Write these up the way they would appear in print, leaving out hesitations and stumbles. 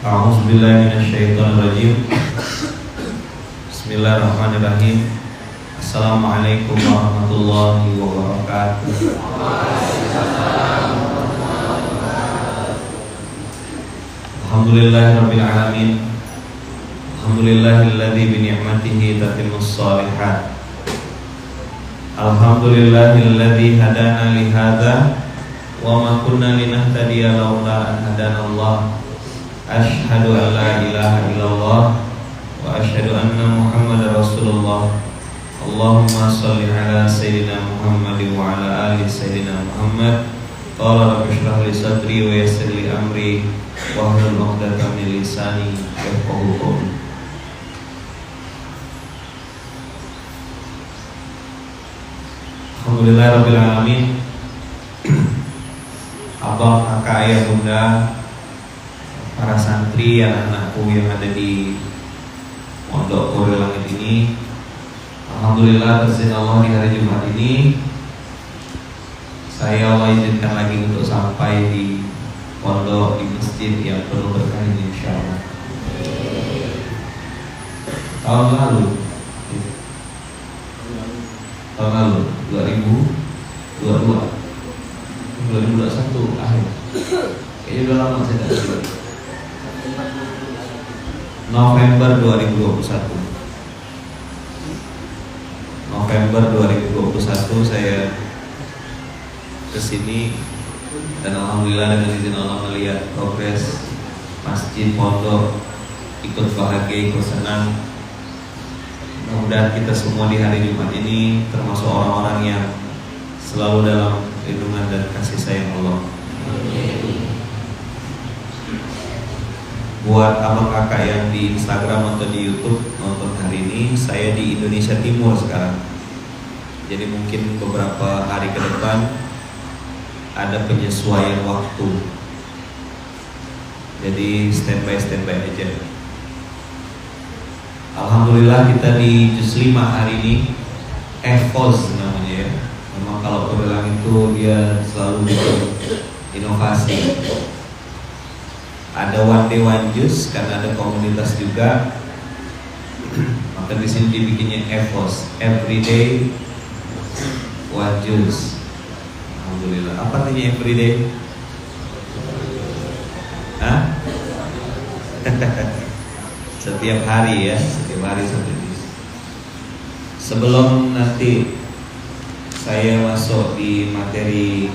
A'udzubillahi minasyaitonirrajim. Bismillahirrahmanirrahim. Assalamualaikum warahmatullahi wabarakatuh. Alhamdulillahirabbil alamin. Alhamdulillahilladzi bi ni'matihi tatimmus shalihat. Alhamdulillahilladzi hadana li hadza wa ma kunna linahtadiya laula an hadanallah. Asyhadu an la ilaha illallah wa asyhadu anna Muhammadar Rasulullah. Allahumma shalli ala sayyidina Muhammad wa ala ali sayyidina Muhammad. Qala rabbi shrah li sadri wa yassir li amri wa hlul 'uqdatam min lisani yafqahu qawli. Alhamdulillahirabbil alamin. Abang, kakak, ayah, bunda, para santri, anak-anakku yang ada di Pondok Korea Langit ini, alhamdulillah bersih Allah di hari Jumat ini saya Allah izinkan lagi untuk sampai di pondok, di masjid yang penuh berkah ini, insyaallah. Tahun lalu 2022 2021 akhir, kayaknya udah lama saya tidak lihat. November 2021 saya kesini dan alhamdulillah dengan izin Allah melihat progres masjid pondok, ikut bahagia, ikut senang. Mudah-mudahan kita semua di hari Jumat ini termasuk orang-orang yang selalu dalam lindungan dan kasih sayang Allah. Buat abang kakak yang di Instagram atau di YouTube nonton hari ini, saya di Indonesia Timur sekarang. Jadi mungkin beberapa hari ke depan ada penyesuaian waktu. Jadi standby aja. Alhamdulillah kita di juz 5 hari ini, EFOS namanya ya. Memang kalau Korelang itu dia selalu bikin inovasi. Ada one day one juice karena ada komunitas juga. Maka di sini dibikinnya EFOS, everyday one juice. Alhamdulillah. Apa artinya everyday? Hah? Setiap hari ya, setiap hari seperti ini. Sebelum nanti saya masuk di materi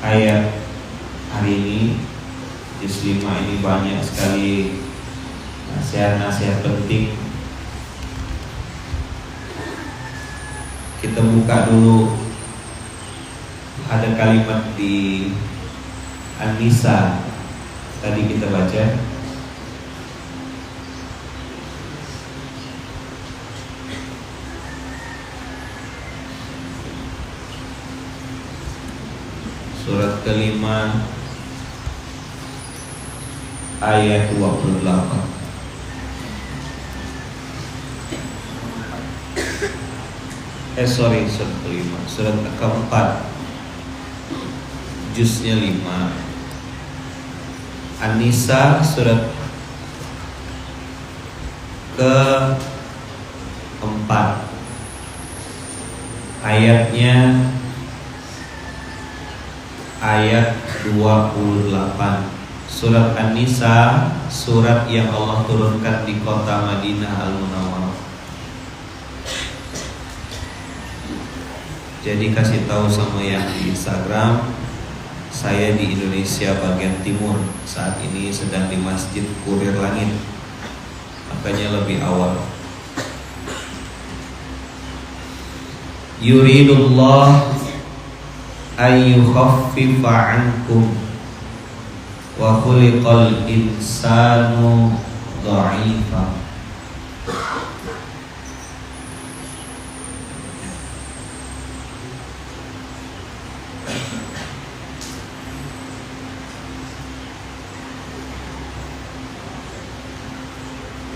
ayat hari ini, juz 5 ini banyak sekali nasihat-nasihat penting. Kita buka dulu, ada kalimat di An-Nisa tadi kita baca. Surat kelima ayat 28. Surat kelima, surat keempat, juznya 5. An-Nisa surat keempat, ayatnya ayat 28. Surat An-Nisa, surat yang Allah turunkan di kota Madinah Al-Munawwarah. Jadi kasih tahu sama yang di Instagram, saya di Indonesia bagian timur, saat ini sedang di Masjid Kurir Langit, makanya lebih awal. Yuridullah ayyukhaffifa ankum wa khuliqal insanu dha'ifa.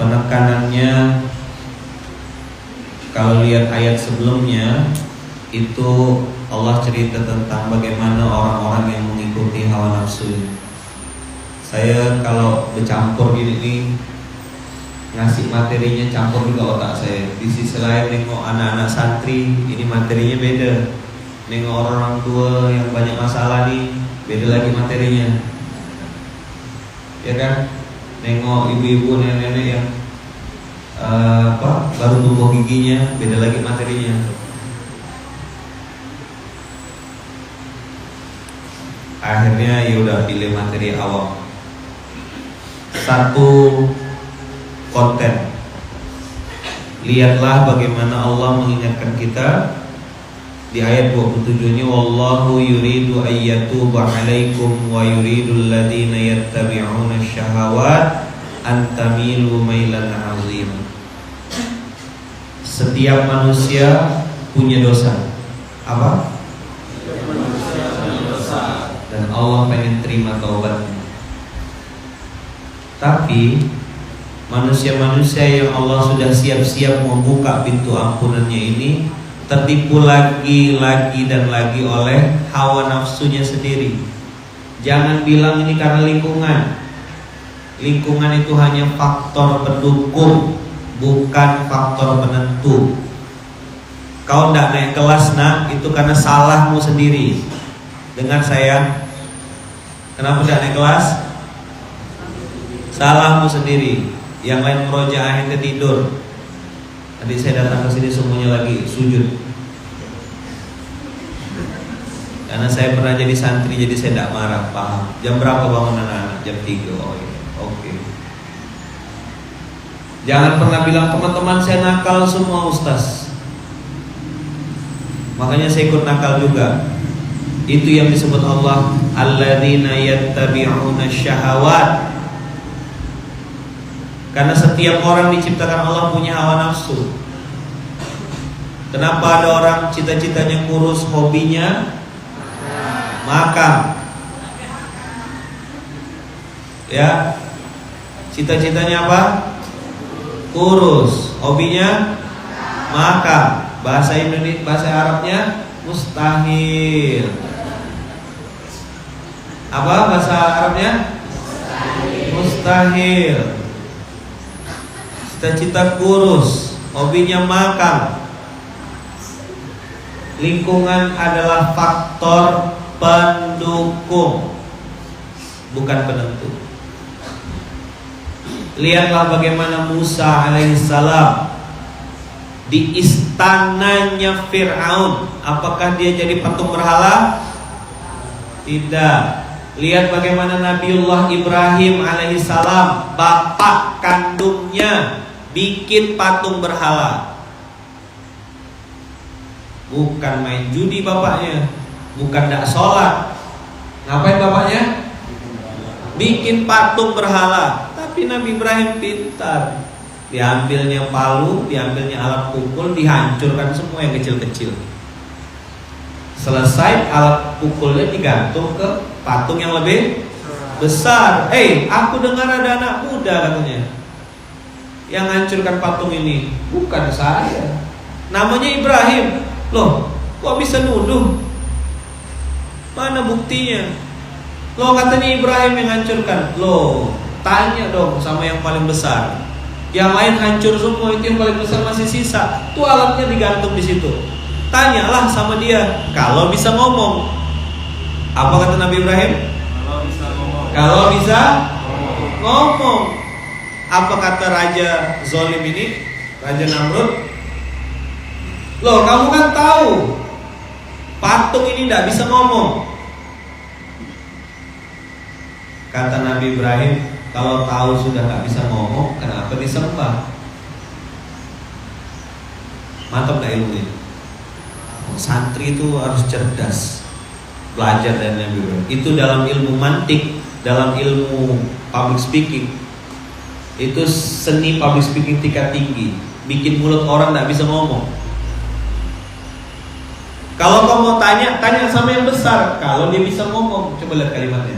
Penekanannya, kalau lihat ayat sebelumnya itu, Allah cerita tentang bagaimana orang-orang yang mengikuti hawa nafsu. Saya kalau bercampur gini nih, ngasih materinya campur juga otak saya. Di sisi lain nengok anak-anak santri, ini materinya beda. Nengok orang tua yang banyak masalah nih, beda lagi materinya. Ya kan? Nengok ibu-ibu, nenek-nenek yang baru tumbuh giginya, beda lagi materinya. Akhirnya ya udah pilih materi awam. Satu konten. Lihatlah bagaimana Allah mengingatkan kita di ayat 27-nya, wallahu yuridu ayyatuba 'alaikum wa yuridul ladzina yattabi'una syahawat an tamilu mailan 'azima. Setiap manusia punya dosa. Apa? Dan Allah pengen terima taubatnya. Tapi manusia-manusia yang Allah sudah siap-siap membuka pintu ampunannya ini tertipu lagi dan lagi oleh hawa nafsunya sendiri. Jangan bilang ini karena lingkungan. Lingkungan itu hanya faktor pendukung, bukan faktor penentu. Kau tidak naik kelas nak, itu karena salahmu sendiri. Dengar saya, kenapa tidak naik kelas? Salahmu sendiri. Yang lain merojaah, ente tidur. Tadi saya datang ke sini semuanya lagi sujud. Karena saya pernah jadi santri, jadi saya tidak marah, paham. Jam berapa bangun anak-anak? Jam 3. Oh iya, oke. Jangan pernah bilang teman-teman saya nakal semua ustaz. Makanya saya ikut nakal juga. Itu yang disebut Allah, alladzina yattabi'una syahawat. Karena setiap orang diciptakan Allah punya hawa nafsu. Kenapa ada orang cita-citanya kurus, hobinya makan? Ya, cita-citanya apa? Kurus, hobinya makan. Bahasa Indonesia, bahasa Arabnya mustahil. Apa bahasa Arabnya? Mustahil. Cita-cita kurus, hobinya makan. Lingkungan adalah faktor pendukung, bukan penentu. Lihatlah bagaimana Musa alaihissalam di istananya Fir'aun. Apakah dia jadi patung berhala? Tidak. Lihat bagaimana Nabiullah Ibrahim alaihissalam, bapak kandungnya bikin patung berhala. Bukan main judi bapaknya, bukan tidak sholat. Ngapain bapaknya? Bikin patung berhala. Tapi Nabi Ibrahim pintar. Diambilnya palu, diambilnya alat pukul, dihancurkan semua yang kecil-kecil. Selesai, alat pukulnya digantung ke patung yang lebih besar. Aku dengar ada anak muda katanya yang hancurkan patung ini. Bukan saya, namanya Ibrahim. Loh, kok bisa nuduh? Mana buktinya? Loh, katanya Ibrahim yang hancurkan. Loh, tanya dong sama yang paling besar. Yang lain hancur semua, itu yang paling besar masih sisa. Tuh alatnya digantung di situ. Tanyalah sama dia, kalau bisa ngomong. Apa kata Nabi Ibrahim? Kalau bisa ngomong. Apa kata Raja Zolim ini, Raja Namrud? Loh, kamu kan tahu patung ini tidak bisa ngomong. Kata Nabi Ibrahim, kalau tahu sudah tidak bisa ngomong, kenapa disembah? Mantap gak ilmu ini? Santri itu harus cerdas, belajar dari Nabi Ibrahim. Itu dalam ilmu mantik, dalam ilmu public speaking. Itu seni public speaking tingkat tinggi, bikin mulut orang tidak bisa ngomong. Kalau kau mau tanya, tanya sama yang besar. Kalau dia bisa ngomong, coba lihat kalimatnya.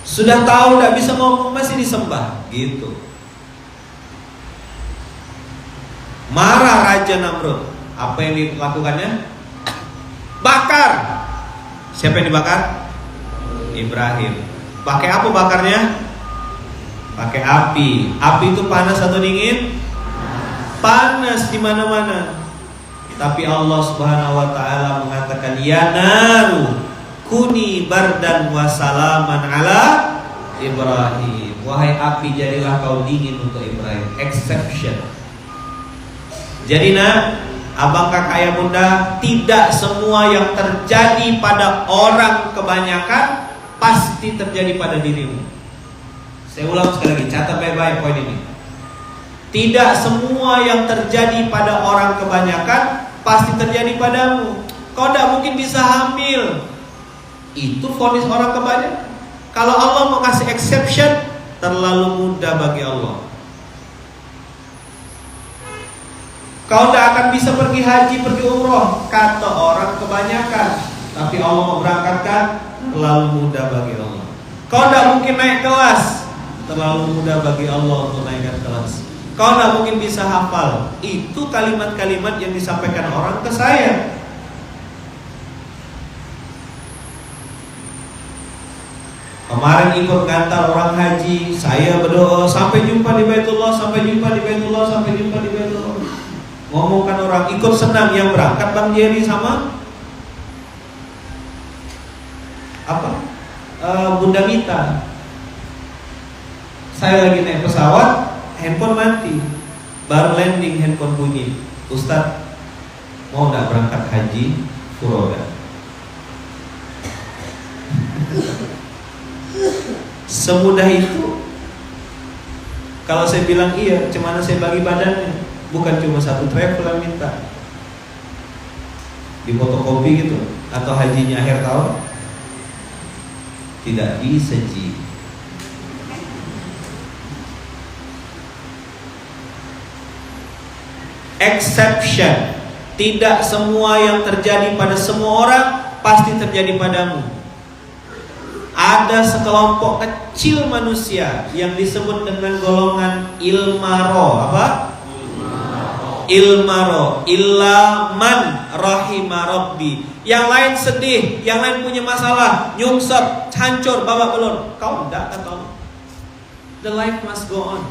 Sudah tahu tidak bisa ngomong, masih disembah, gitu. Marah Raja Namrud. Apa yang dilakukannya? Bakar. Siapa yang dibakar? Ibrahim. Pakai apa bakarnya? Pakai api. Api itu panas atau dingin? Panas di mana-mana. Tapi Allah Subhanahu wa taala mengatakan, ya naru kuni bardan wa salaman ala Ibrahim. Wahai api, jadilah kau dingin untuk Ibrahim. Exception. Jadi abang, kakak, ayah, bunda, tidak semua yang terjadi pada orang kebanyakan pasti terjadi pada dirimu. Saya ulang sekali lagi, catat baik-baik poin ini. Tidak semua yang terjadi pada orang kebanyakan pasti terjadi padamu. Kau tidak mungkin bisa hamil. Itu vonis orang kebanyakan. Kalau Allah mau kasih exception, terlalu mudah bagi Allah. Kau tidak akan bisa pergi haji, pergi umroh, kata orang kebanyakan. Tapi Allah mau berangkatkan, terlalu mudah bagi Allah. Kau tidak mungkin naik kelas, terlalu mudah bagi Allah untuk naikkan kelas. Kau tidak mungkin bisa hafal. Itu kalimat-kalimat yang disampaikan orang ke saya. Kemarin ikut kantor orang haji, saya berdoa sampai jumpa di Baitullah, sampai jumpa di Baitullah, sampai jumpa di Baitullah. Ngomongkan orang ikut senang yang berangkat Bang Jerry sama Bunda Mita. Saya lagi naik pesawat, handphone mati, baru landing handphone bunyi. Ustadz, mau nggak berangkat haji Furoda? Semudah itu. Kalau saya bilang iya, cuma saya bagi badannya. Bukan cuma satu travel yang minta di fotokopi gitu, atau hajinya akhir tahun. Tidak bisa ji. Exception. Tidak semua yang terjadi pada semua orang pasti terjadi padamu. Ada sekelompok kecil manusia yang disebut dengan golongan ilmaro. Apa? Ilmaro. Illa man rahima rabbi. Yang lain sedih, yang lain punya masalah, nyungsep, hancur, babak belur. Kau enggak, kata Allah. The life must go on.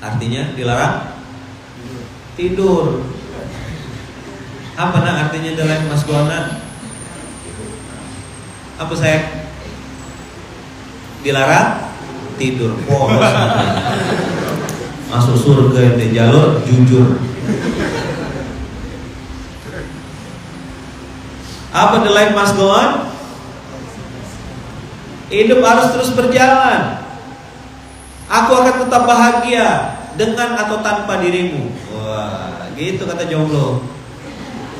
Artinya dilarang tidur. Apa artinya the life must go on? Apa saya? Dilarang tidur. Polos. Masuk surga yang di jalur jujur. Apa the life must go on? Hidup harus terus berjalan. Aku akan tetap bahagia dengan atau tanpa dirimu. Wah, gitu kata jomblo.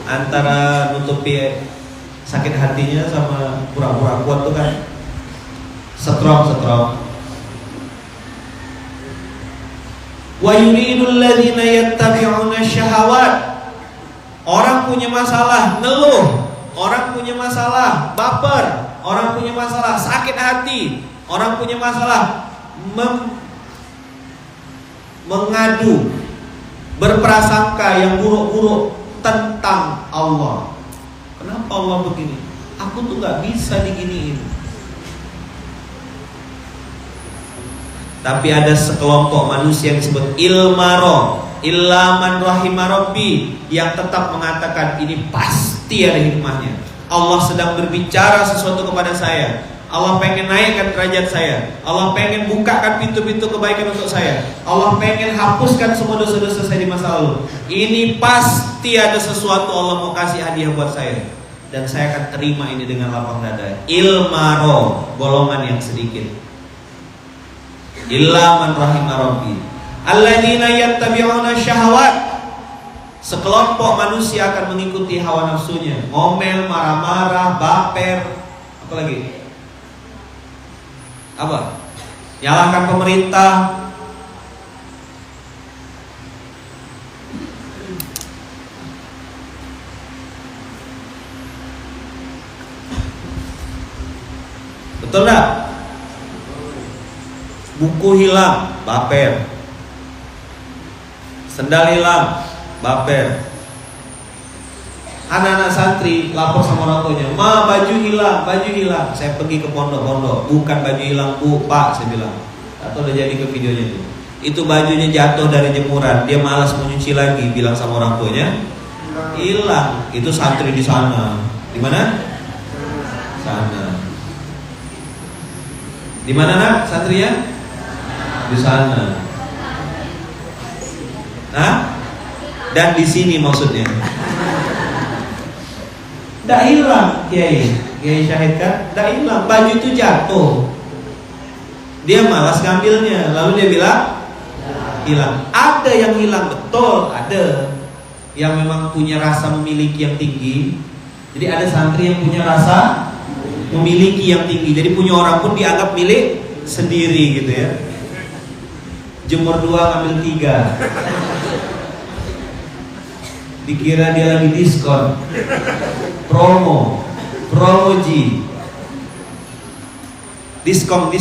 Antara nutupi sakit hatinya sama pura-pura kuat tuh kan. Strong. Wa yuridul ladzina yattabi'una syahawat. Orang punya masalah ngeluh, orang punya masalah baper, orang punya masalah sakit hati, orang punya masalah mengadu, berprasangka yang buruk-buruk tentang Allah. Kenapa Allah begini? Aku tuh gak bisa diginiin. Tapi ada sekelompok manusia yang disebut ilmaro, illaman rahimah yang tetap mengatakan ini pasti ada hikmahnya. Allah sedang berbicara sesuatu kepada saya. Allah pengen naikkan derajat saya. Allah pengen bukakan pintu-pintu kebaikan untuk saya. Allah pengen hapuskan semua dosa-dosa saya di masa lalu. Ini pasti ada sesuatu Allah mau kasih hadiah buat saya. Dan saya akan terima ini dengan lapang dada. Ilmaro, golongan yang sedikit. Illa man rahimah rabbi alladzina yattabi'una syahawat. Sekelompok manusia akan mengikuti hawa nafsunya, ngomel, marah-marah, baper, apa lagi? Apa? Nyalahkan pemerintah. Betul enggak? Buku hilang, baper. Sendal hilang, baper. Anak-anak santri lapor sama orang tuanya, "Ma, baju hilang, baju hilang." Saya pergi ke pondok-pondok, "Bukan baju hilang, Bu, Pak," saya bilang. Atau udah jadi ke videonya itu. Itu bajunya jatuh dari jemuran, dia malas mau nyuci lagi, bilang sama orang tuanya, hilang. Itu santri di sana. Di mana? Sana. Di mana nak santrinya? Di sana. Nah, dan di sini maksudnya. Tidak hilang, Kiai Syahid kan? Tidak hilang, baju itu jatuh. Dia malas ngambilnya, lalu dia bilang hilang. Ada yang hilang, betul, ada yang memang punya rasa memiliki yang tinggi. Jadi ada santri yang punya rasa memiliki yang tinggi. Jadi punya orang pun dianggap milik sendiri gitu ya. Jemur 2 ngambil 3. Dikira dia lagi diskon. Promo Ji. Diskon.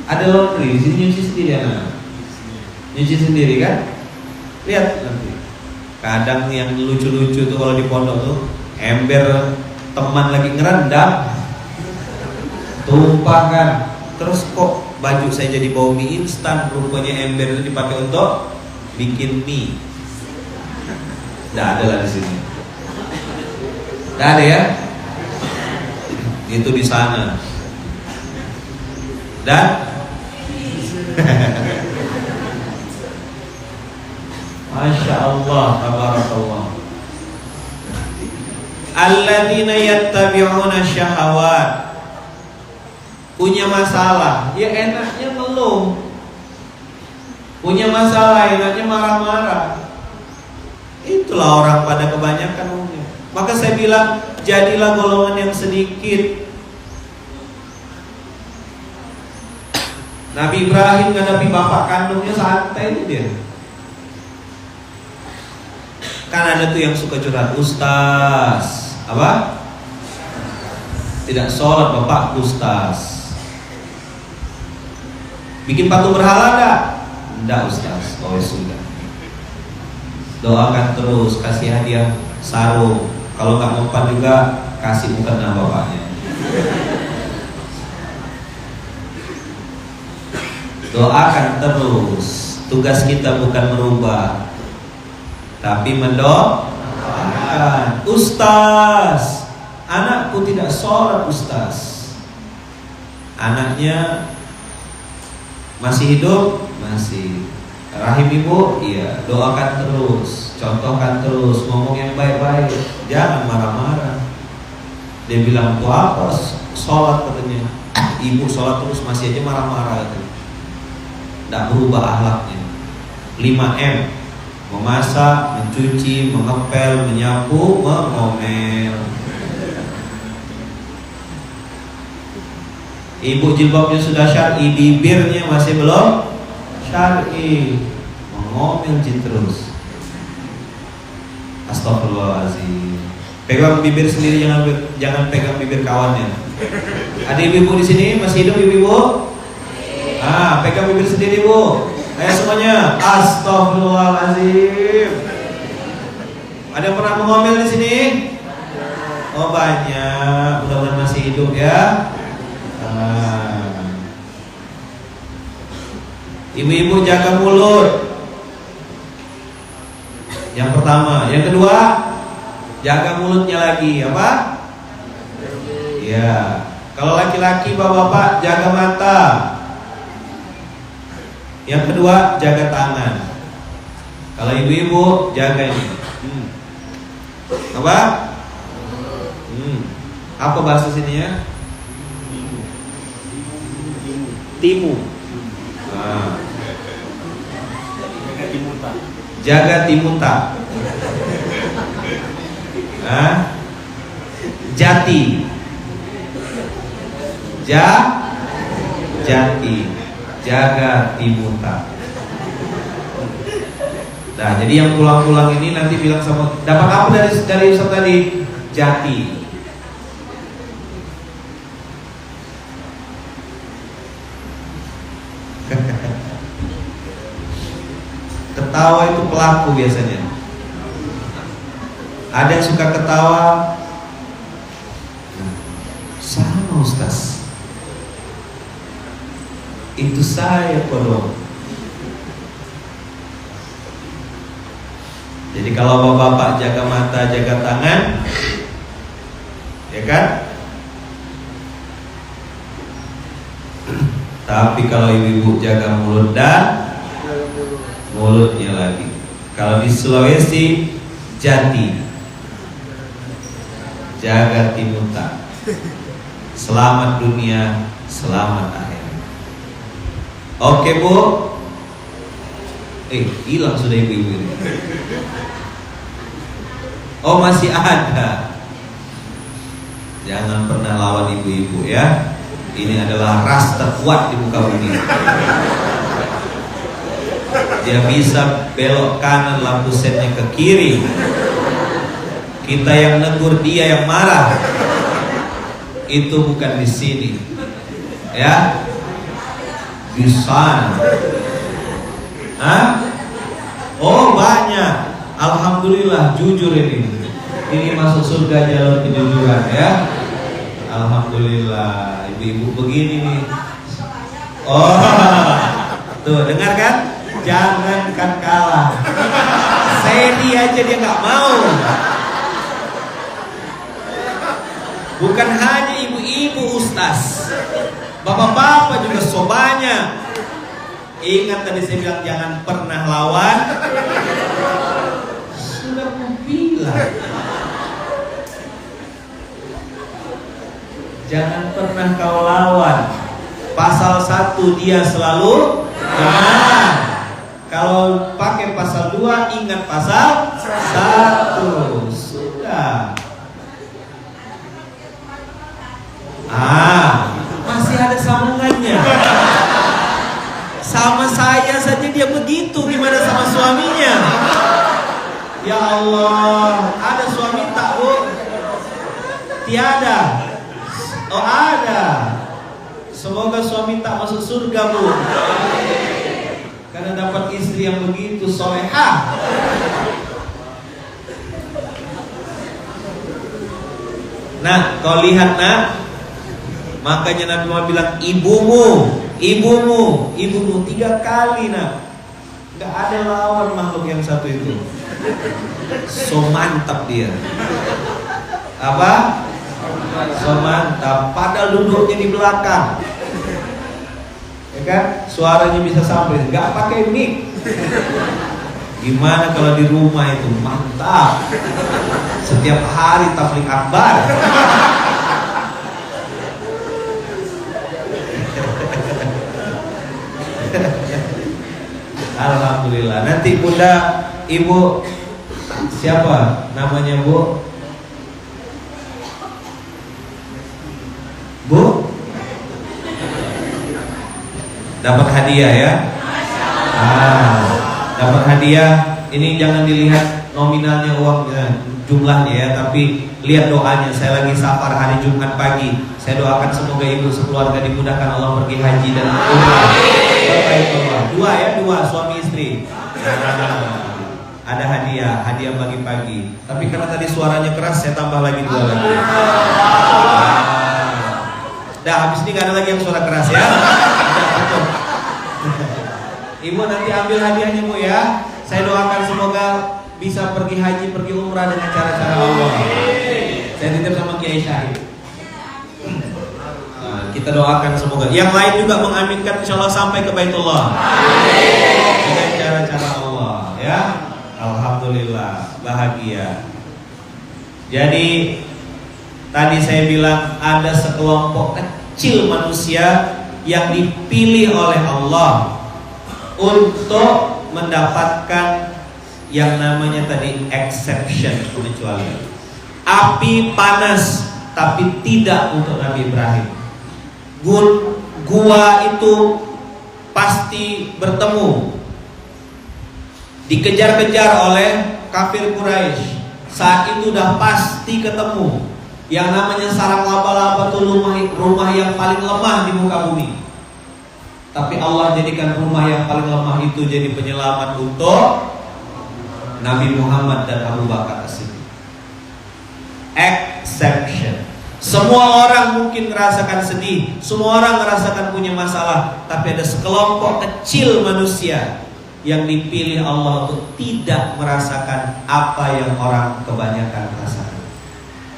Ada laundry, di sini nyuci sendiri anak. Nyuci sendiri kan? Lihat nanti. Kadang yang lucu-lucu tuh kalau di pondok tuh, ember teman lagi ngerendam, tumpah kan. Terus kok baju saya jadi bau mie instan, rupanya ember itu dipakai untuk bikin mie. Nggak ada lah di sini. Nggak ada ya? Itu di sana. Dan Masya Allah, tabarakallah. Alladzina yattabi'una syahawat. Punya masalah, ya enaknya ngeluh. Punya masalah, enaknya marah-marah. Itulah orang pada kebanyakan umumnya. Maka saya bilang, jadilah golongan yang sedikit. Nabi Ibrahim menghadapi bapak kandungnya santai itu dia. Kan ada tuh yang suka curhat, "Ustaz, apa? Tidak sholat bapak, Ustaz. Bikin patung berhala enggak?" "Enggak, Ustaz." "Oh, sudah. Doakan terus, kasih hadiah sarung. Kalau nggak mempan juga, kasih mukena bapaknya." Doakan terus. Tugas kita bukan merubah, tapi mendoakan. "Ustaz, anakku tidak sholat, Ustaz." Anaknya masih hidup? Masih. Rahim ibu? Iya. Doakan terus, contohkan terus, ngomong yang baik-baik, jangan marah-marah. Dia bilang, "Bu apa? Sholat," katanya. "Ibu sholat terus masih aja marah-marah." Tidak berubah akhlaknya. 5M: memasak, mencuci, mengepel, menyapu, mengomel. Ibu jilbabnya sudah syar'i, bibirnya masih belum syar'i, mengomel terus. Astagfirullahaladzim. Pegang bibir sendiri, jangan pegang bibir kawannya. Ada ibu-ibu di sini masih hidup ibu-ibu? Pegang bibir sendiri Bu. Ayo semuanya. Astagfirullahaladzim. Ada yang pernah mengomel di sini? Oh banyak. Mudah-mudahan masih hidup ya. Ibu-ibu jaga mulut. Yang pertama. Yang kedua, jaga mulutnya lagi. Apa? Ya. Kalau laki-laki bapak-bapak jaga mata. Yang kedua, jaga tangan. Kalau ibu-ibu, jaga ini. Apa? Apa bahasa sini ya? Timu. Jaga timuta. Jati. Jati. Jaga timuta. Nah, jadi yang pulang-pulang ini nanti bilang sama, dapat apa dari Ustaz tadi? Jati. ketawa itu pelaku biasanya. Ada yang suka ketawa. Sama Ustaz. Itu saya kodok. Jadi kalau bapak-bapak jaga mata, jaga tangan, ya kan? Tapi kalau ibu-ibu jaga mulut dan mulutnya lagi. Kalau di Sulawesi, jati, jaga timuta. Selamat dunia, selamat akhirat. Oke Bu. Hilang sudah ibu-ibu ini. Oh masih ada. Jangan pernah lawan ibu-ibu ya. Ini adalah ras terkuat di muka bumi. Dia bisa belok kanan lampu setnya ke kiri. Kita yang negur, dia yang marah. Itu bukan di sini, ya, di sana. Oh banyak. Alhamdulillah, jujur ini. Ini masuk surga jalur kejujuran ya. Alhamdulillah, ibu-ibu begini nih. Oh, tuh dengar kan? Jangankan kalah. Seri aja dia nggak mau. Bukan hanya ibu-ibu Ustaz, bapak-bapak juga sobanya. Ingat tadi saya bilang jangan pernah lawan. Sudah aku bilang jangan pernah kau lawan. Pasal 1 dia selalu benar. Kalau pakai pasal 2 ingat pasal 1. Sudah. Masih ada sambungannya. Sama saya saja dia begitu, gimana sama suaminya? Ya Allah, ada suami tak Bu? Tiada. Oh ada. Semoga suami tak masuk surga Bu, karena dapat istri yang begitu solehah. Nah, kau lihat nak, makanya Nabi Muhammad bilang ibumu 3 kali nak. Gak ada lawan makhluk yang satu itu. So mantap dia. Apa? So mantap. Padahal duduknya di belakang, ya kan? Suaranya bisa sampai, gak pakai mic. Gimana kalau di rumah itu mantap. Setiap hari tabligh akbar. Alhamdulillah. Nanti Bunda, Ibu siapa namanya Bu? Bu? Dapat hadiah ya? Dapat hadiah. Ini jangan dilihat nominalnya uangnya, jumlahnya ya, tapi lihat doanya. Saya lagi safar hari Jumat pagi. Saya doakan semoga ibu sekeluarga dimudahkan Allah pergi haji dan umrah. Dua suami istri. Ada hadiah pagi-pagi. Tapi karena tadi suaranya keras, saya tambah lagi 2 lagi. Dah habis ini gak ada lagi yang suara keras ya. Ibu nanti ambil hadiahnya Bu ya. Saya doakan semoga bisa pergi haji, pergi umrah dengan cara-cara Allah. Saya titip sama Kiai Syahid. Kita doakan semoga yang lain juga mengaminkan, insya Allah sampai ke Baitullah dengan cara-cara Allah ya. Alhamdulillah, bahagia. Jadi tadi saya bilang ada sekelompok kecil manusia yang dipilih oleh Allah untuk mendapatkan yang namanya tadi exception, kecuali api panas, tapi tidak untuk Nabi Ibrahim. Gua itu pasti bertemu, dikejar-kejar oleh kafir Quraisy. Saat itu udah pasti ketemu. Yang namanya sarang laba-laba itu rumah yang paling lemah di muka bumi. Tapi Allah jadikan rumah yang paling lemah itu jadi penyelamat untuk Nabi Muhammad dan Abu Bakar As-Siddiq. Exception. Semua orang mungkin merasakan sedih, semua orang merasakan punya masalah, tapi ada sekelompok kecil manusia yang dipilih Allah untuk tidak merasakan apa yang orang kebanyakan rasakan.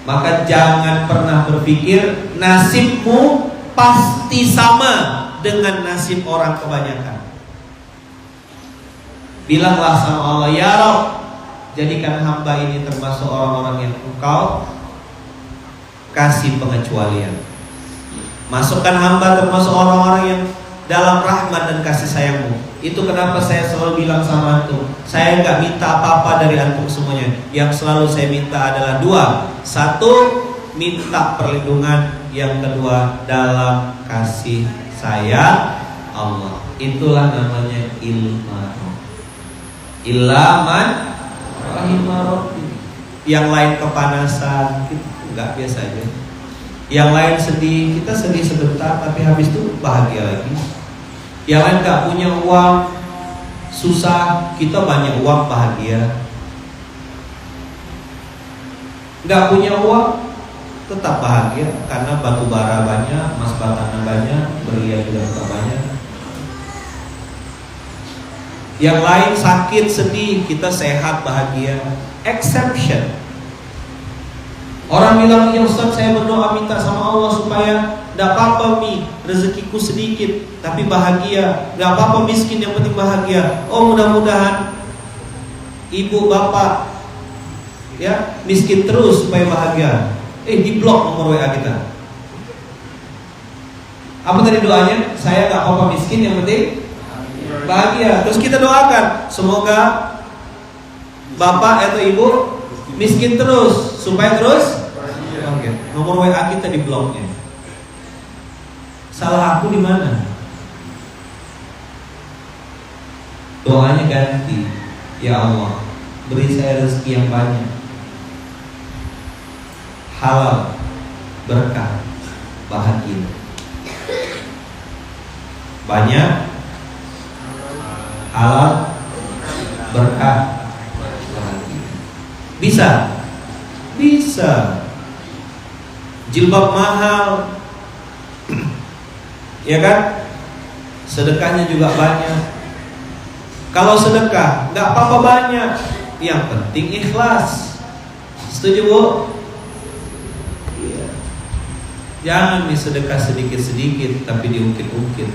Maka jangan pernah berpikir nasibmu pasti sama dengan nasib orang kebanyakan. Bilanglah sama Allah, ya Rabb, jadikan hamba ini termasuk orang-orang yang Engkau kasih pengecualian. Masukkan hamba termasuk orang-orang yang dalam rahmat dan kasih sayangmu. Itu kenapa saya selalu bilang sama antum, saya nggak minta apa-apa dari antum semuanya. Yang selalu saya minta adalah dua. Satu, minta perlindungan. Yang kedua, dalam kasih sayang Allah. Itulah namanya ilmu. Ilaman rahimah. Yang lain kepanasan, kita nggak biasa aja. Yang lain sedih, kita sedih sebentar, tapi habis itu bahagia lagi. Yang lain nggak punya uang, susah, kita banyak uang, bahagia. Nggak punya uang, tetap bahagia karena batu bara banyak, emas batangan banyak, berlian juga tetap banyak. Yang lain sakit, sedih, kita sehat, bahagia. Exception. Orang bilang, ya Ustaz, saya berdoa minta sama Allah supaya gak apa-apa rezekiku sedikit tapi bahagia, gak apa-apa miskin, yang penting bahagia. Oh, mudah-mudahan ibu bapak ya miskin terus supaya bahagia. Di blok nomor WA kita. Apa tadi doanya? Saya gak apa-apa miskin, yang penting bahagia. Terus kita doakan, semoga bapak atau ibu miskin terus supaya terus bahagia. Nomor WA kita di bloknya. Salah aku di mana? Doanya ganti. Ya Allah, beri saya rezeki yang banyak, halal, berkah, bahagia. Banyak, halal, berkah, bahagia. Bisa? Bisa. Jilbab mahal, ya kan? Sedekahnya juga banyak. Kalau sedekah nggak apa-apa banyak, yang penting ikhlas. Setuju Bu? Iya. Jangan sedekah sedikit-sedikit tapi diungkit-ungkit.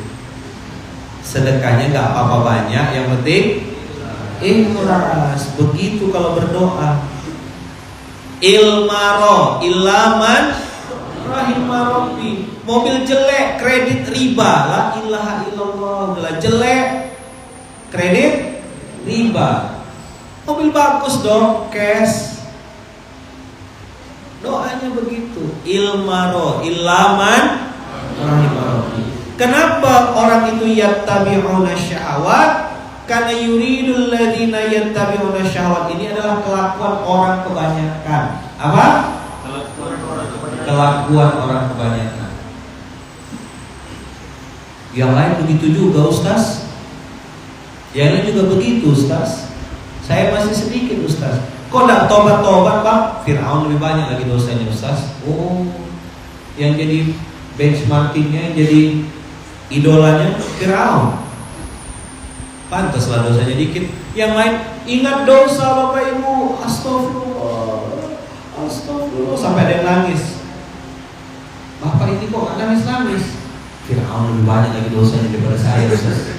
Sedekahnya nggak apa-apa banyak, yang penting ikhlas. Begitu kalau berdoa. Ilmaro, ilaman rahimah Rabbi. Mobil jelek, kredit riba. La ilaha illallah. Jelek, kredit riba. Mobil bagus dong, cash. Doanya begitu. Ilmaro, ilaman rahimah Rabbi. Kenapa orang itu yattabi'una syahwat? Karena yuridul ladzina yattabi'una syahwat ini adalah kelakuan orang kebanyakan. Apa? Kelakuan orang kebanyakan. Yang lain begitu juga Ustaz. Yang lain juga begitu Ustaz. Saya masih sedikit Ustaz. Kok enggak tobat-tobat Bang? Fir'aun lebih banyak lagi dosanya Ustaz. Oh, yang jadi benchmarkingnya, jadi idolanya Fir'aun. Pantaslah dosanya dikit. Yang lain ingat dosa Bapak Ibu, astagfirullah, astagfirullah, sampai ada yang nangis. Bapak ini kok gak nangis-nangis? Fir'aun lebih banyak lagi dosanya daripada saya Ustaz.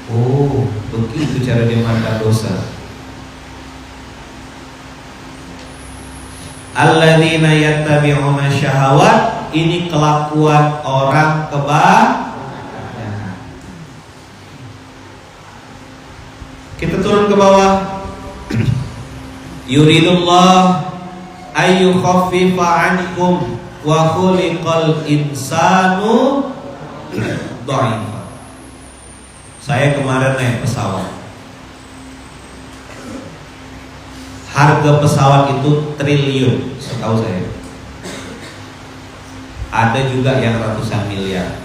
Oh, begitu cara dia mandang dosa. Alladzina yattabi'una syahawat, ini kelakuan orang kebanyakan. Kita turun ke bawah. Yuridullah ayyukhaffifa ankum wa khuliqal insanu dha'ifa. Saya kemarin naik pesawat. Harga pesawat itu triliun, setahu saya. Ada juga yang ratusan miliar.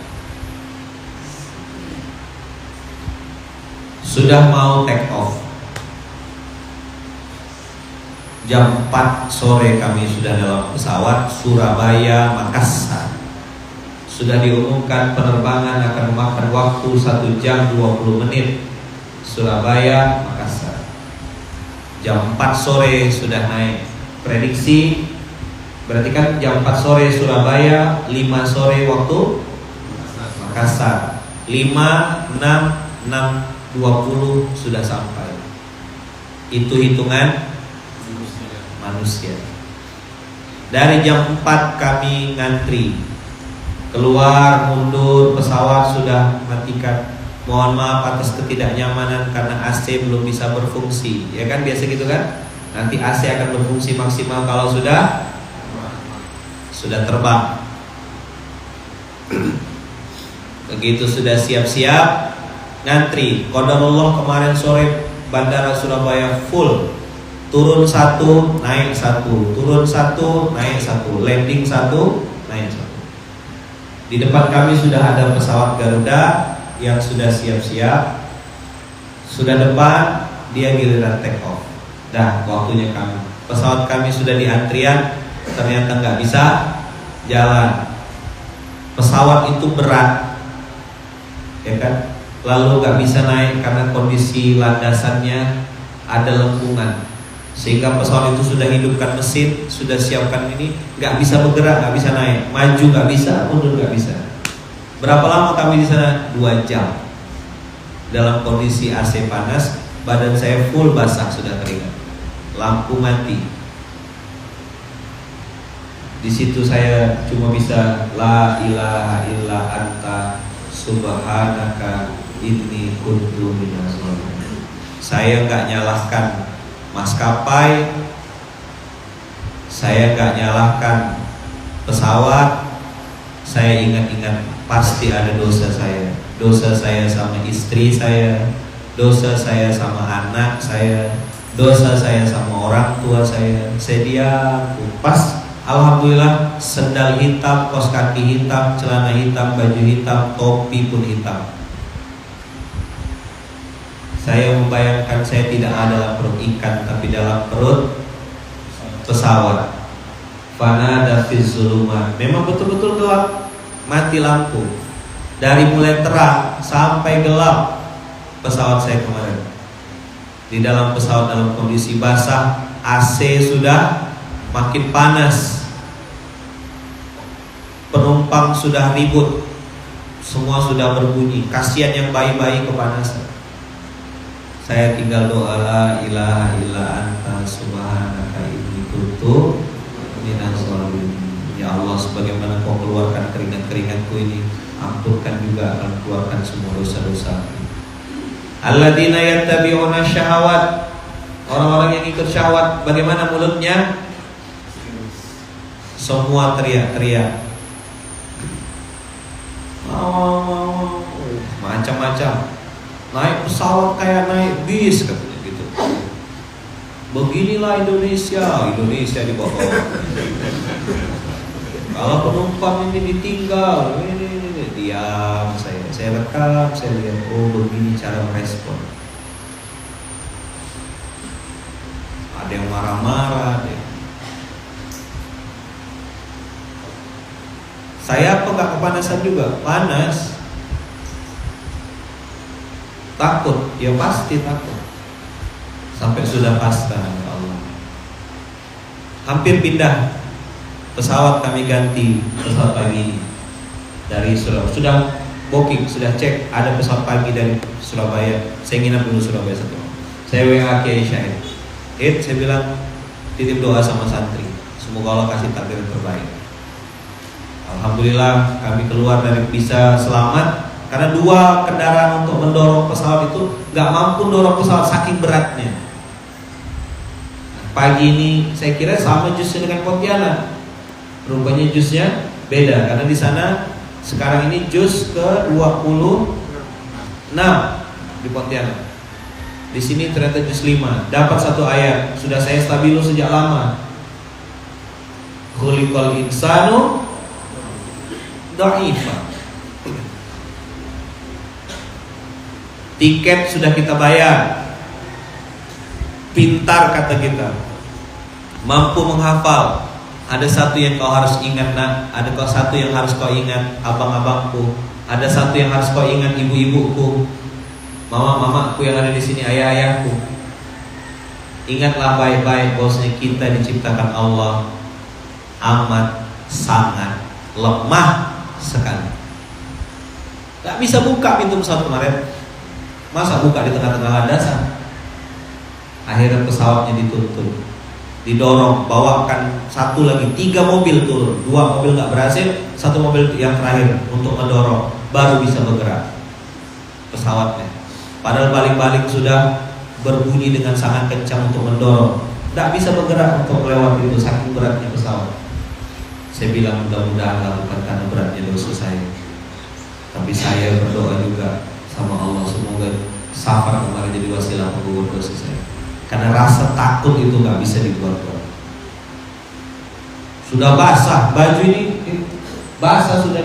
Sudah mau take off. Jam 4 sore kami sudah dalam pesawat Surabaya Makassar. Sudah diumumkan penerbangan akan memakan waktu 1 jam 20 menit. Surabaya Makassar. Jam 4 sore sudah naik. Prediksi berarti kan jam 4 sore Surabaya, 5 sore waktu Makassar. 5, 6, 20 sudah sampai. Itu hitungan manusia. Dari jam 4 kami ngantri. Keluar, mundur, pesawat sudah matikan. Mohon maaf atas ketidaknyamanan karena AC belum bisa berfungsi. Ya kan biasa gitu kan? Nanti AC akan berfungsi maksimal kalau sudah terbang. Begitu sudah siap-siap ngantri. Qadarullah kemarin sore Bandara Surabaya full. Turun 1, naik 1, turun 1, naik 1, landing 1, naik 1. Di depan kami sudah ada pesawat Garuda yang sudah siap-siap. Sudah depan, dia giliran take off. Dah waktunya kami. Pesawat kami sudah di antrian, ternyata nggak bisa jalan. Pesawat itu berat, ya kan? Lalu nggak bisa naik karena kondisi landasannya ada lengkungan. Sehingga pesawat itu sudah hidupkan mesin, sudah siapkan ini, nggak bisa bergerak, nggak bisa naik, maju nggak bisa, mundur nggak bisa. Berapa lama kami di sana? 2 jam. Dalam kondisi AC panas, badan saya full basah sudah keringat, lampu mati. Di situ saya cuma bisa la ilaha illa anta subhanaka inni kuntu minaz zalimin. Saya nggak nyalahkan maskapai, saya nggak nyalahkan pesawat. Saya ingat-ingat pasti ada dosa saya. Dosa saya sama istri saya, dosa saya sama anak saya, dosa saya sama orang tua saya. Saya diam. Pas alhamdulillah sendal hitam, kaos kaki hitam, celana hitam, baju hitam, topi pun hitam. Saya membayangkan saya tidak ada dalam perut ikan, tapi dalam perut pesawat. Fanada fi zulumat. Memang betul-betul gelap, mati lampu. Dari mulai terang sampai gelap pesawat saya kemarin. Di dalam pesawat dalam kondisi basah, AC sudah makin panas. Penumpang sudah ribut, semua sudah berbunyi. Kasihan yang bayi-bayi kepanasan. Saya tinggal doa la ilaha illa anta subhanaka inni kuntu minaz zalimin. Ya Allah, sebagaimana Kau keluarkan keringat-keringatku ini, ampunkan juga akan keluarkan semua dosa-dosa. Alladzina yattabi'una syahawat. Orang-orang yang ikut syahwat, bagaimana mulutnya? Semua teriak-teriak. Macam-macam. Naik pesawat kayak naik bis katanya gitu. Beginilah Indonesia di bawah. Kalau penumpang ini ditinggal, ini diam saya rekam, saya lihat, oh begini cara merespon. Ada yang marah-marah deh. Saya apa nggak kepanasan juga? Panas. Takut, ya pasti takut. Sampai sudah pasrah ya Allah. Hampir pindah pesawat, kami ganti pesawat pagi dari Surabaya. Sudah booking, sudah cek ada pesawat pagi dari Surabaya. Saya nginap dulu Surabaya 1. Saya WA Kiai Syahid. Saya bilang titip doa sama santri, semoga Allah kasih takdir yang terbaik. Alhamdulillah kami keluar dari bisa selamat. Karena 2 kendaraan untuk mendorong pesawat itu nggak mampu dorong pesawat saking beratnya. Pagi ini saya kira sama jusnya dengan Pontianak. Rupanya jusnya beda karena di sana sekarang ini jus ke 26 di Pontianak. Di sini ternyata jus 5. Dapat 1 ayat. Sudah saya stabilo sejak lama. Khuliqal insanu dha'ifa. Tiket sudah kita bayar. Pintar kata kita, mampu menghafal. Ada satu yang kau harus ingat nak, ada satu yang harus kau ingat abang-abangku, ada satu yang harus kau ingat ibu-ibuku, mama-mamaku yang ada di sini, ayah-ayahku. Ingatlah baik-baik bahwasanya kita diciptakan Allah amat sangat lemah sekali. Gak bisa buka pintu pesawat kemarin. Masa buka di tengah-tengah landasan? Akhirnya pesawatnya dituntun, didorong, bawakan satu lagi, 3 mobil turun, 2 mobil gak berhasil, 1 mobil yang terakhir untuk mendorong, baru bisa bergerak pesawatnya. Padahal baling-baling sudah berbunyi dengan sangat kencang untuk mendorong, gak bisa bergerak untuk melewati itu, saking beratnya pesawat. Saya bilang mudah-mudahan bukan karena beratnya dosa saya, tapi saya berdoa juga sama Allah semoga safar kemarin jadi wasilah penggugur dosa saya. Karena rasa takut itu gak bisa dibuat-buat. Sudah basah, baju ini basah sudah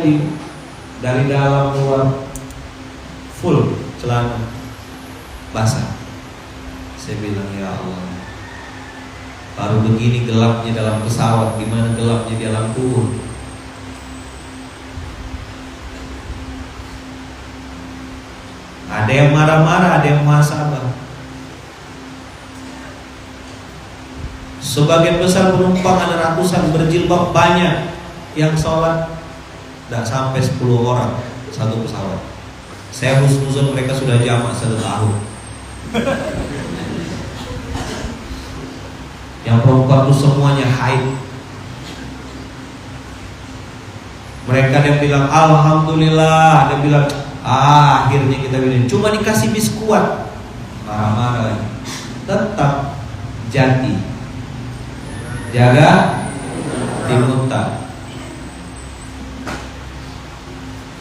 dari dalam keluar, full celana basah. Saya bilang ya Allah, baru begini gelapnya dalam pesawat, gimana gelapnya di alam kubur. Ada yang marah-marah, ada yang muhasabah. Sebagian besar penumpang ada ratusan, berjilbab banyak, yang sholat tidak sampai 10 orang satu pesawat. Saya husnuzon mereka sudah jamak 1 tahun. Yang perempuan itu semuanya haid. Mereka ada yang bilang alhamdulillah, ada yang bilang akhirnya kita bilang cuma dikasih biskuat, marah-marah lagi. Tetap jati, jaga timuta.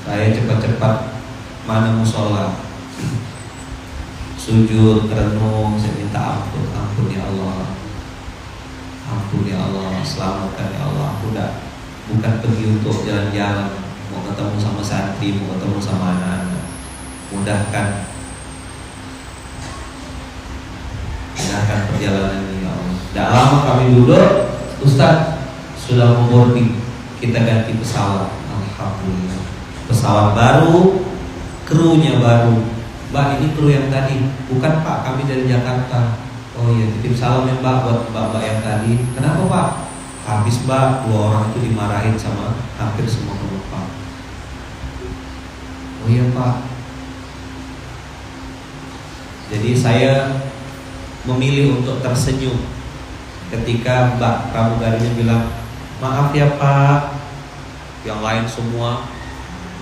Saya cepat-cepat mana musola, sujud, renung, saya minta ampun, ampun ya Allah, ampun ya Allah, selamatkan ya Allah. Aku bukan pergi untuk jalan-jalan, mau ketemu sama santri, mau ketemu sama anak-anak. Mudahkan perjalanan ini ya Allah. Tidak lama kami duduk, Ustaz sudah memboarding, kita ganti pesawat. Alhamdulillah, pesawat baru, krunya baru. Mbak, ini kru yang tadi. Bukan Pak, kami dari Jakarta. Oh iya, titip salam ya Mbak buat Mbak yang tadi. Kenapa Pak? Habis Mbak, 2 orang itu dimarahin sama hampir semua penumpang. Oh iya Pak. Jadi saya memilih untuk tersenyum ketika Mbak pramugarinya bilang maaf ya Pak. Yang lain semua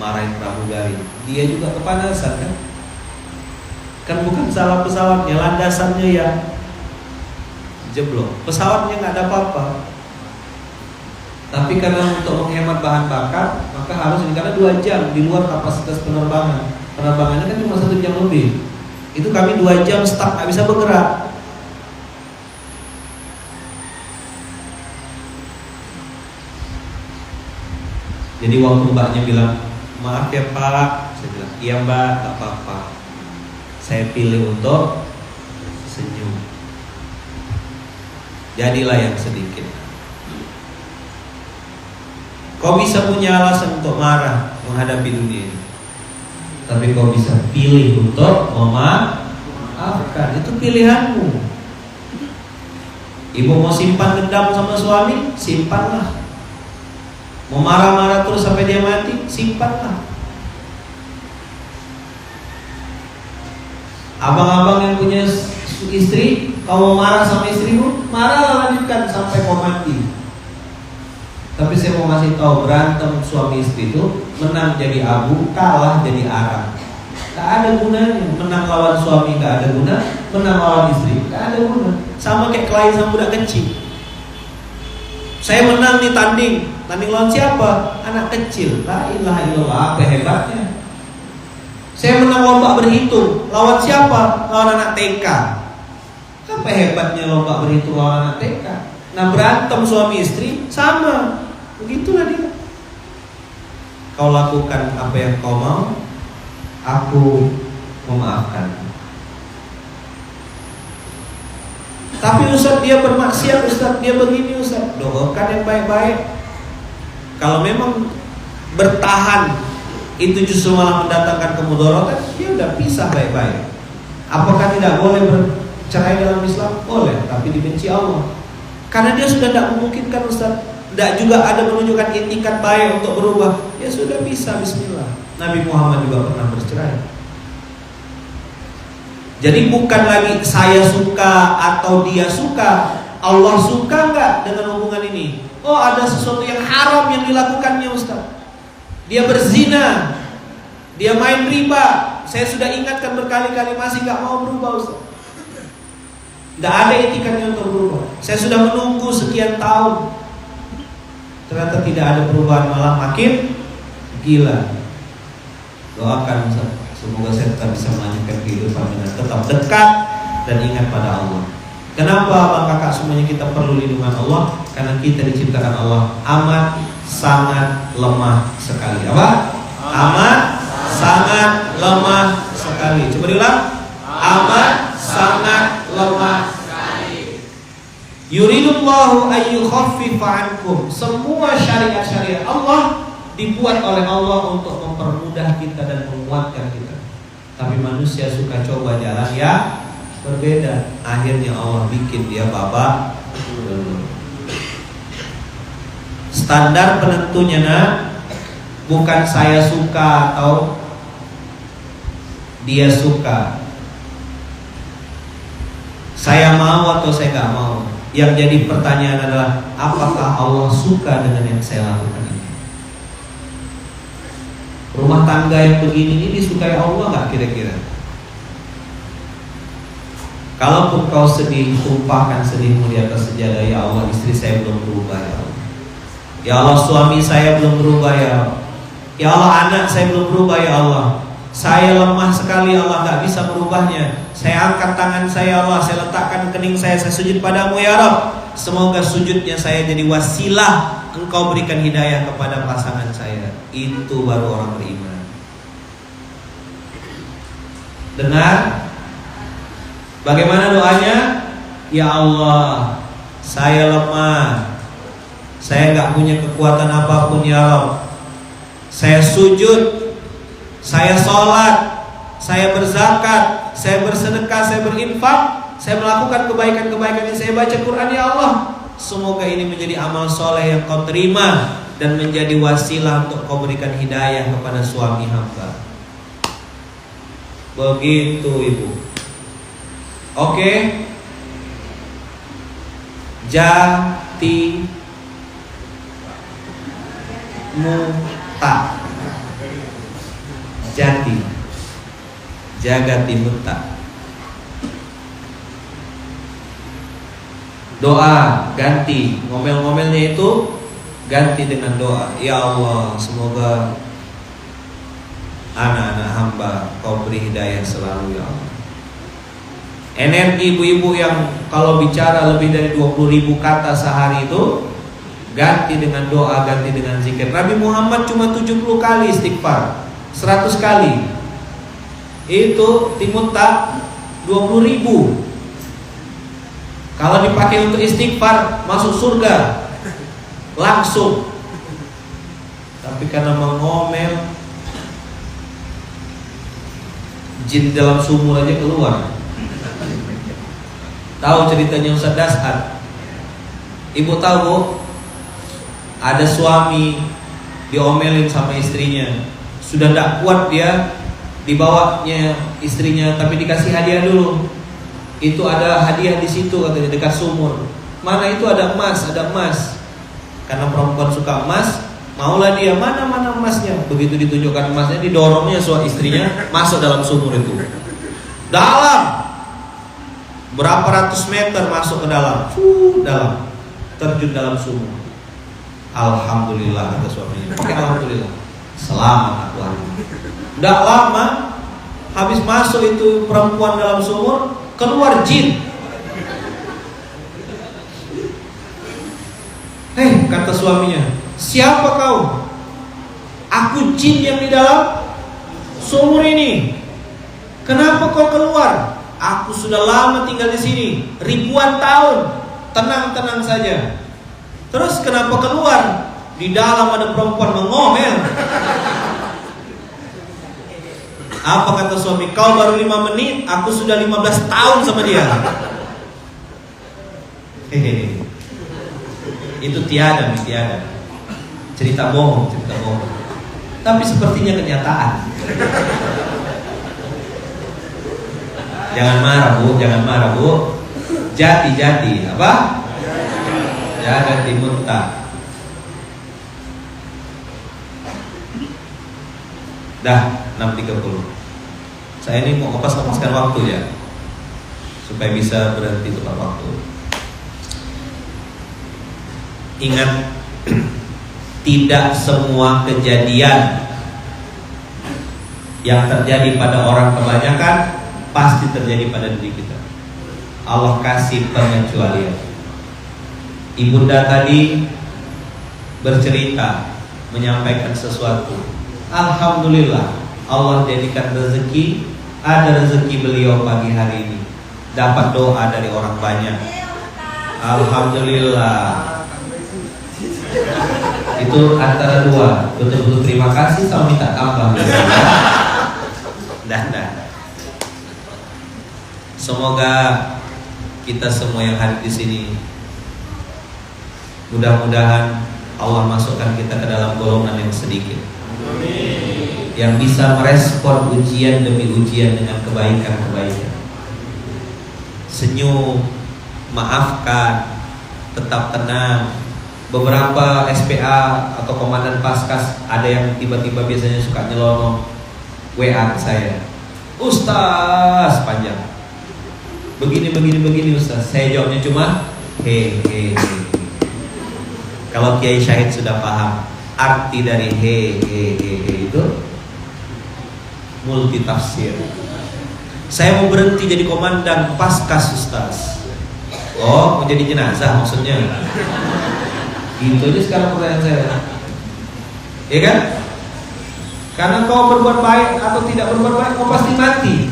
marahin pramugari. Dia juga kepanasan kan? Kan bukan salah pesawatnya, landasannya ya jeblok. Pesawatnya nggak ada apa-apa. Tapi karena untuk menghemat bahan bakar, maka harus ini karena 2 jam di luar kapasitas penerbangan. Penerbangannya kan cuma 1 jam lebih. Itu kami 2 jam stuck, nggak bisa bergerak. Jadi waktu mbaknya bilang maaf ya Pak, saya bilang iya Mbak, tak apa-apa. Saya pilih untuk senyum. Jadilah yang sedikit. Kau bisa punya alasan untuk marah menghadapi dunia ini, tapi kau bisa pilih untuk memaafkan. Itu pilihanmu. Ibu mau simpan dendam sama suami, simpanlah. Mau marah-marah terus sampai dia mati, simpanlah. Abang-abang yang punya istri, kau mau marah sama istrimu, marahlah, lanjutkan sampai kau mati. Tapi saya mau kasih tahu, berantem suami istri itu menang jadi abu, kalah jadi arang. Gak ada gunanya. Menang lawan suami gak ada guna, menang lawan istri gak ada guna. Sama kayak kelahi sama budak kecil. Saya menang nih tanding lawan siapa? Anak kecil. La ilaha illallah, apa hebatnya? Saya menang lomba berhitung, lawan siapa? Lawan anak TK. Apa hebatnya lomba berhitung lawan anak TK? Nah, berantem suami istri sama. Begitulah dia. Kau lakukan apa yang kau mau, aku memaafkan. Tapi Ustaz dia bermaksiat, Ustaz dia begini, Ustaz, doakan yang baik-baik. Kalau memang bertahan itu justru malah mendatangkan kemudaratan, ya udah pisah baik-baik. Apakah tidak boleh bercerai dalam Islam? Boleh, tapi dibenci Allah. Karena dia sudah tidak memungkinkan, Ustaz. Tidak juga ada menunjukkan itikat baik untuk berubah. Ya sudah, bisa, bismillah. Nabi Muhammad juga pernah bercerai. Jadi bukan lagi saya suka atau dia suka. Allah suka enggak dengan hubungan ini? Oh, ada sesuatu yang haram yang dilakukannya, Ustaz. Dia berzina, dia main riba. Saya sudah ingatkan berkali-kali, masih enggak mau berubah, Ustaz. Enggak ada etikanya untuk berubah. Saya sudah menunggu sekian tahun. Ternyata tidak ada perubahan, malah makin gila. Doakan, Ustaz, semoga saya tetap bisa melanjutkan kehidupan dengan tetap dekat dan ingat pada Allah. Kenapa abang kakak semuanya kita perlu lindungan Allah? Karena kita diciptakan Allah amat sangat lemah sekali. Apa? Amat sangat lemah sekali. Coba diulang. Amat sangat lemah sekali. Yuridullahu ayyukhaffifa ankum. Semua syariat-syariat Allah dibuat oleh Allah untuk mempermudah kita dan menguatkan kita. Tapi manusia suka coba jalan ya berbeda. Akhirnya Allah bikin dia babak belur. Standar penentunya bukan saya suka atau dia suka, saya mau atau saya gak mau. Yang jadi pertanyaan adalah apakah Allah suka dengan yang saya lakukan ini? Rumah tangga yang begini ini disukai Allah gak kira-kira? Kalaupun kau sedih, tumpahkan sedihmu di atas sejadah. Ya Allah, istri saya belum berubah ya Allah. Ya Allah, suami saya belum berubah ya Allah. Ya Allah, anak saya belum berubah ya Allah. Saya lemah sekali ya Allah, gak bisa merubahnya. Saya angkat tangan saya ya Allah, saya letakkan kening saya sujud padamu ya Rabb. Semoga sujudnya saya jadi wasilah Engkau berikan hidayah kepada pasangan saya. Itu baru orang beriman. Dengar? Bagaimana doanya? Ya Allah, saya lemah, saya gak punya kekuatan apapun ya Rabb. Saya sujud, saya sholat, saya berzakat, saya bersedekah, saya berinfak, saya melakukan kebaikan-kebaikan yang saya baca Quran ya Allah. Semoga ini menjadi amal soleh yang kau terima dan menjadi wasilah untuk kau berikan hidayah kepada suami hamba. Begitu ibu. Oke. Jati muta. Jati. Jagati muta. Doa ganti, ngomel-ngomelnya itu ganti dengan doa. Ya Allah, semoga anak-anak hamba kau beri hidayah selalu ya Allah. Energi ibu-ibu yang kalau bicara lebih dari 20.000 kata sehari itu ganti dengan doa, ganti dengan zikir. Nabi Muhammad cuma 70 kali istighfar, 100 kali. Itu timunta 20.000. Kalau dipakai untuk istighfar masuk surga langsung. Tapi karena mengomel, jin dalam sumur aja keluar. Tahu ceritanya Ustaz Dashat? Ibu tahu bu? Ada suami diomelin sama istrinya, sudah tidak kuat dia, dibawanya istrinya, tapi dikasih hadiah dulu. Itu ada hadiah di situ katanya dekat sumur. Mana itu ada emas, ada emas. Karena perempuan suka emas, maulah dia mana emasnya. Begitu ditunjukkan emasnya, didorongnya suami istrinya masuk dalam sumur itu. Dalam berapa ratus meter masuk ke dalam, dalam terjun dalam sumur. Alhamdulillah kata suaminya. Pakai alhamdulillah. Selamat aku hari. Tidak lama habis masuk itu perempuan dalam sumur, keluar jin. Kata suaminya, siapa kau? Aku jin yang di dalam sumur ini. Kenapa kau keluar? Aku sudah lama tinggal di sini, ribuan tahun. Tenang-tenang saja. Terus kenapa keluar? Di dalam ada perempuan mengomel. Apa kata suami? Kau baru 5 menit, aku sudah 15 tahun sama dia. Hehehe. Itu tiada. Cerita bohong. Tapi sepertinya kenyataan. Jangan marah bu. Jati apa? Jaga timunta. Dah 6.30. Saya ini mau lepaskan waktu ya, supaya bisa berhenti tepat waktu. Ingat, tidak semua kejadian yang terjadi pada orang kebanyakan pasti terjadi pada diri kita. Allah kasih pengecualian. Ibunda tadi bercerita, menyampaikan sesuatu. Alhamdulillah, Allah jadikan rezeki. Ada rezeki beliau pagi hari ini, dapat doa dari orang banyak. Alhamdulillah. Itu antara dua, betul-betul terima kasih sama minta tambah. Dah. Semoga kita semua yang hadir di sini, mudah-mudahan Allah masukkan kita ke dalam golongan yang sedikit, yang bisa merespon ujian demi ujian dengan kebaikan-kebaikan. Senyum, maafkan, tetap tenang. Beberapa SPA atau komandan Paskas ada yang tiba-tiba biasanya suka nyelonong WA ke saya, Ustaz panjang, begini Ustaz. Saya jawabnya cuma he. Kalau Kiai Syahid sudah paham arti dari he itu multi tafsir. Saya mau berhenti jadi komandan Paskas Ustaz. Oh, mau jadi jenazah maksudnya? Gitu aja sekarang pertanyaan saya. Ya kan? Karena kau berbuat baik atau tidak berbuat baik, kau pasti mati.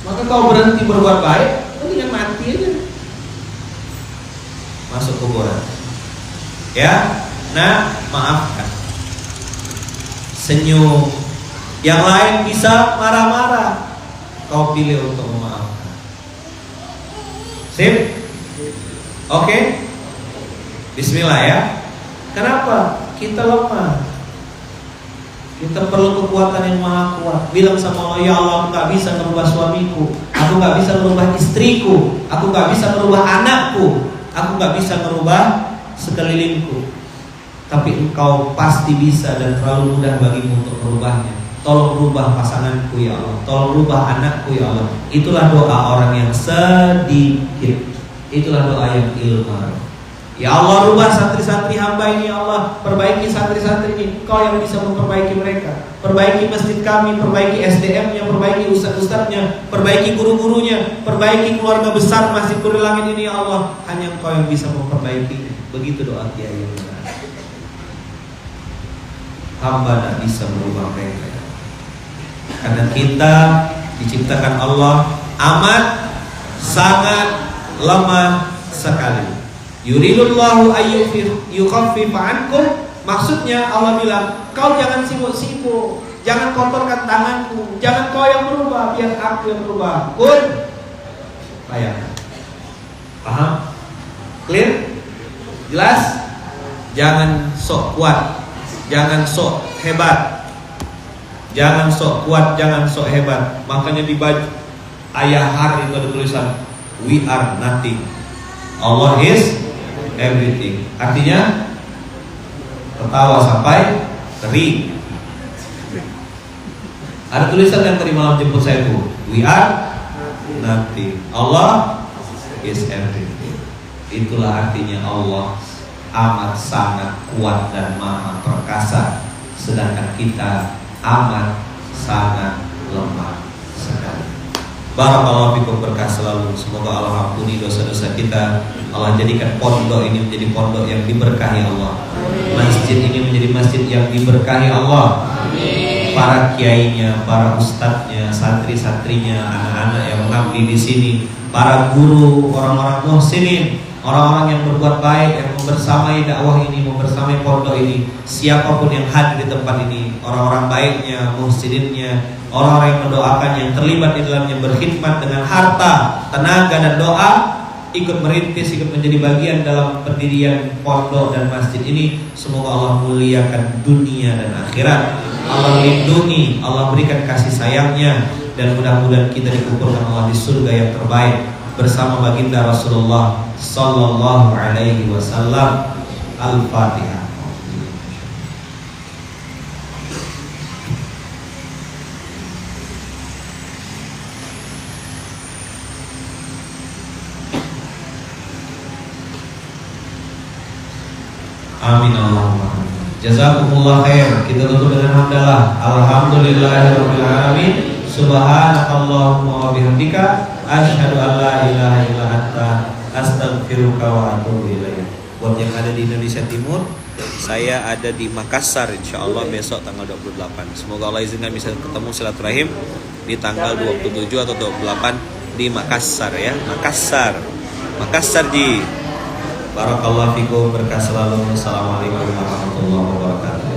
Maka kau berhenti berbuat baik, mendingan mati aja, masuk kuburan. Ya, nah maafkan, senyum. Yang lain bisa marah-marah, kau pilih untuk memaafkan. Sip? Oke? Bismillah ya. Kenapa? Kita lemah. Kita perlu kekuatan yang maha kuat. Bilang sama Allah, ya Allah, aku gak bisa merubah suamiku, aku gak bisa merubah istriku, aku gak bisa merubah anakku, aku gak bisa merubah sekelilingku. Tapi Engkau pasti bisa dan terlalu mudah bagimu untuk merubahnya. Tolong rubah pasanganku ya Allah, tolong rubah anakku ya Allah. Itulah doa orang yang sedikit. Itulah doa yang ilmu. Ya Allah, rubah santri-santri hamba ini ya Allah. Perbaiki santri-santri ini. Kau yang bisa memperbaiki mereka. Perbaiki masjid kami, perbaiki SDM-nya, perbaiki ustaz-ustaznya, perbaiki guru-gurunya, perbaiki keluarga besar Masjid Nurul Langit ini ya Allah. Hanya Engkau yang bisa memperbaiki. Begitu doa Kiai yang benar. Hamba tak bisa merubah mereka, karena kita diciptakan Allah amat sangat lemah sekali. Yuridullahu ayyukhaffif ankum. Maksudnya Allah bilang, kau jangan sibuk-sibuk, jangan kotorkan tanganku, jangan kau yang berubah, biar aku yang berubah. Kun bayang. Paham? Clear? Jelas? Jangan sok kuat, jangan sok hebat, jangan sok kuat, jangan sok hebat. Makanya di baju ayah hari itu ada tulisan we are nothing, Allah is everything. Artinya ketawa sampai kering. Ada tulisan yang tadi malam jemput saya itu, we are nothing, Allah is everything. Itulah artinya Allah amat sangat kuat dan maha perkasa, sedangkan kita amat sangat lemah sekali. Barakallahu fikum, berkah selalu. Semoga Allah ampuni dosa-dosa kita. Allah jadikan pondok ini menjadi pondok yang diberkahi Allah. Masjid ini menjadi masjid yang diberkahi Allah. Amin. para kiainya, para ustadznya, santri-santrinya, anak-anak yang mengabdi di sini, para guru, orang-orang muhsinin, orang-orang yang berbuat baik, yang membersamai dakwah ini, membersamai pondok ini, siapapun yang hadir di tempat ini, orang-orang baiknya, muhsininnya, orang-orang yang mendoakan, yang terlibat di dalamnya, berkhidmat dengan harta, tenaga dan doa, ikut merintis, ikut menjadi bagian dalam pendirian pondok dan masjid ini. Semoga Allah muliakan dunia dan akhirat, Allah lindungi, Allah berikan kasih sayangnya, dan mudah-mudahan kita dikumpulkan Allah di surga yang terbaik bersama baginda Rasulullah sallallahu alaihi wasallam. Al-Fatihah. Amin Allahumma. Jazakumullah khair. Kita tutup dengan hamdalah. Alhamdulillahirabbil alamin. Subhanakallahumma wa bihamdika asyhadu an la ilaha illa anta astaghfiruka wa atubu ilaik. Buat yang ada di Indonesia Timur, saya ada di Makassar insyaallah besok tanggal 28. Semoga Allah izinkan bisa ketemu silaturahim di tanggal 27 atau 28 di Makassar ya. Makassar di Barakallahu fikum, berkah selalu. Assalamualaikum warahmatullahi wabarakatuh.